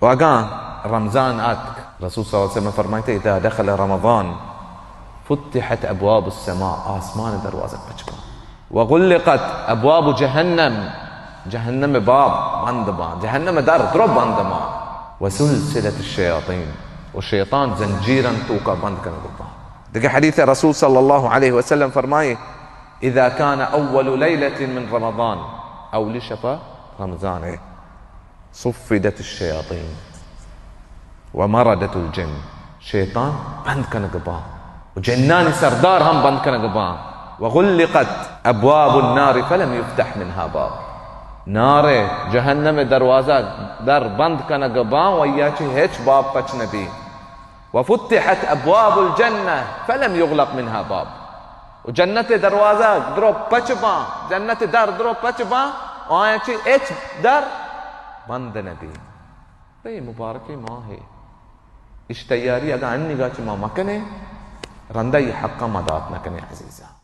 واقع رمضان آتك رسول صلى الله عليه وسلم فرمايته إذا دخل رمضان فتحت أبواب السماء آسمان دروازة بچما وغلقت أبواب جهنم باب بندما جهنم در درب بندما وسلسلة الشياطين والشيطان زنجيرا توقع بند كان قبا. دقى حديث الرسول صلى الله عليه وسلم فرمايه إذا كان أول ليلة من رمضان أو لشفا رمضان صفدت الشياطين ومردت الجن. شيطان بند كان قبا وجنان سردار هم بند كان قبا. وغلقت أبواب النار فلم يفتح منها باب. نار جهنم دروازة در بند كان قبا وياچه هيچ باب پچ نبي. وفتحت أبواب الجنة فلم يغلق منها باب. وجنة دروازة درو پچ با جنة در درو پچ با وياچه هيچ در بند نبي. بي مباركي ما هي اشتياري اگر عني گاچ ما مكنه رنده حقا مدات نکنه عزيزة.